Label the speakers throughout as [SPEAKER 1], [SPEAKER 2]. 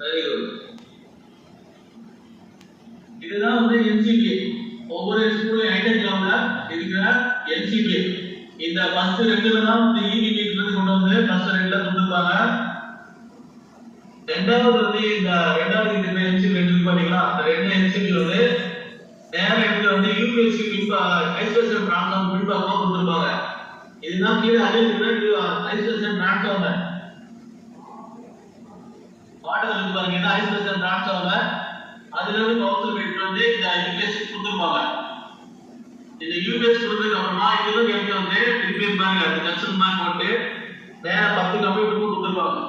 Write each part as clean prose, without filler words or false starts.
[SPEAKER 1] Very good. இதுதான் வந்து NCBA. ஒவ்வொரு ஸ்கூல்ல ஐடென்டிட்டில இருக்கிற NCBA. இந்த ஃபர்ஸ்ட் ரெண்டுல தான் வந்து EV மீட்டர் கொண்டு வந்து ஃபர்ஸ்ட் ரெண்டுல கொடுத்திருப்பாங்க. ரெண்டாவது வந்து இந்த ரெண்டாவது இந்த NCBA ரெண்டு பாத்தீங்களா, அந்த ரெண்டு NCBA வந்து நேரா இதுல வந்து UPSC ஐசோலேஷன் டிரான்ஸ்ஃபார்ம் பின்பாகமா கொடுத்திருப்பாங்க. இதுதான் கீழே அழிவுற ஐசோலேஷன் டிரான்ஸ்ஃபார்மர். பாடல் இருக்கு பாருங்க, இந்த ஐசோலேஷன் டிரான்ஸ்ஃபார்மர் அதுல இருந்து பவர் சப்ளை வந்து இந்த UPSC கொடுத்திருப்பாங்க. இந்த UPSC கொடுத்ததுக்கு அப்புறமா இதுல கேட்க வந்து திருப்பி பாருங்க அந்த கன்சல் மார்க் போட்டு நேரா 10 கம்ப்யூட்டருக்கு கொடுத்திருப்பாங்க.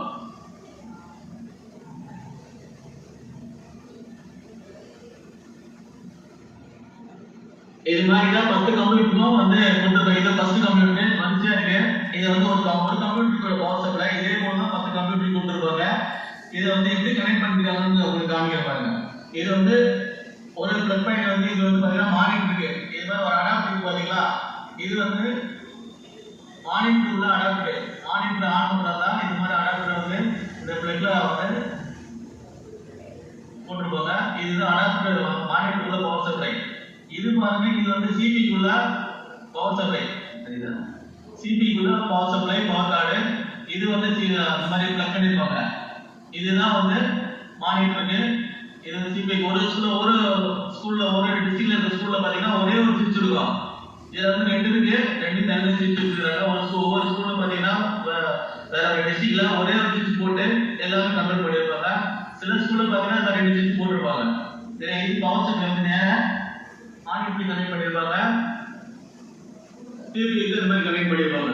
[SPEAKER 1] இது மாதிரி தான் 10 கம்ப்யூட்டரும் வந்து கொடுத்திருப்பாங்க. இது ஃபர்ஸ்ட் கம்ப்யூட்டர் மனுஷன் இருக்கு. இது வந்து ஒரு கம்ப்யூட்டரோட பவர் சப்ளை. இதே போல தான் 10 கம்ப்யூட்டர் கொடுத்திருப்பாங்க. இதை வந்து எப்படி கனெக்ட் பண்ணிருக்காங்கன்னு உங்களுக்கு காமிக்க பாருங்க. இது வந்து ஒரு பிளக் பாயிண்ட் வந்து இது வந்து பாத்தீங்கன்னா மானிட்டர் இருக்கு. இது மாதிரி ஒரு அடாப்டர் இருக்கு பாத்தீங்களா, இது வந்து மானிட்டர் உள்ள அடாப்டர். மானிட்டர் ஆன் பண்றதா இது மாதிரி அடாப்டர் வந்து இந்த பிளக்ல வந்து போட்டுருப்பாங்க. இதுதான் அடாப்டர் மானிட்டர் உள்ள பவர் சப்ளை. இது பாருங்க, இது வந்து CPU உள்ள பவர் சப்ளை. சரிதா, CPU உள்ள பவர் சப்ளை பவர் கார்டு. இது வந்து இந்த மாதிரி பிளக் பண்ணிருப்பாங்க. இதுதான் வந்து மானிட்டருக்கு. இது CPU ஒரு ஸ்கூல்ல ஒரு டிஸ்ட்ரிக்ட்ல இருக்க ஸ்கூல்ல பாத்தீங்கன்னா ஒரே ஒரு சுவிட்ச் இருக்கும். இதுல வந்து ரெண்டு இருக்கு, ரெண்டு தனி சுவிட்ச் வச்சிருக்காங்க. ஒவ்வொரு ஸ்கூல்ல பாத்தீங்கன்னா வேற டிஸ்ட்ரிக்ட்ல ஒரே ஒரு சுவிட்ச் போட்டு எல்லாரும் கண்ட்ரோல் பண்ணிருப்பாங்க. சில ஸ்கூல்ல பாத்தீங்கன்னா இந்த ரெண்டு சுவிட்ச் போட்டுருப்பாங்க. இது பவர் சப்ளை வந்து நேரா மானிட்டருக்கு கனெக்ட் பண்ணிருப்பாங்க. CPU இந்த மாதிரி கனெக்ட் பண்ணிருப்பாங்க.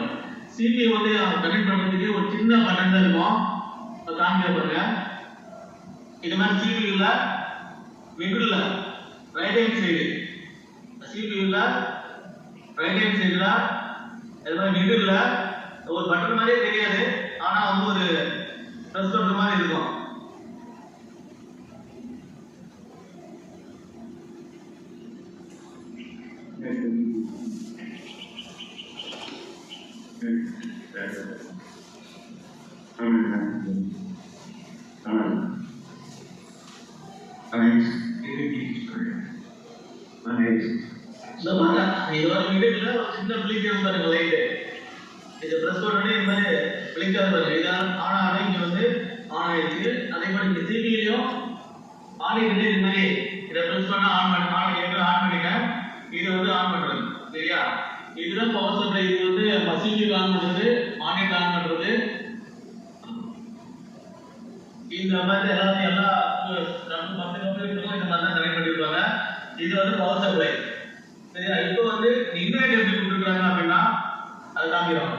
[SPEAKER 1] CPU வந்து கனெக்ட் பண்றதுக்கு ஒரு சின்ன பட்டன் தான் இருக்கும். காமிக்க பாருங்க. இது மாதிரி CPU மிடில்ல right hand side, CPU right hand சைடுல இது மாதிரி மிடில்ல ஒரு பட்டன் மாதிரியே தெரியாது, ஆனா வந்து ஒரு பிரஸ் பண்ற மாதிரி இருக்கும். இதோட மிடில்ல ஒரு சின்ன பிளிங்கர் பாருங்க லைட். இது பிரஸ் பண்ணனே இந்த மாதிரி பிளிங்கர் பாருங்க. இது ஆன் ஆனா இங்க வந்து ஆன் ஆயிடுச்சு. அதே மாதிரி இந்த CPU-லயும் ஆன் ஆயிடுச்சு. இந்த மாதிரி இத பிரஸ் பண்ணா ஆன் பண்ணிக்க. இது வந்து ஆன் பண்றது. சரியா, இதுதான் பவர் சப்ளை. இது வந்து CPU ஆன் பண்றது, மானிட்டர் ஆன் பண்றது. இந்த மாதிரி எல்லா 10 கம்ப்யூட்டருக்கும் இந்த மாதிரி தான் கனெக்ட் பண்ணிருப்பாங்க. இது வந்து பவர் சப்ளை. சரியா, இப்போ வந்து இன்டர்நெட் எப்படி கொடுத்துருக்காங்க அப்படின்னா அது காமிக்கிறோம்.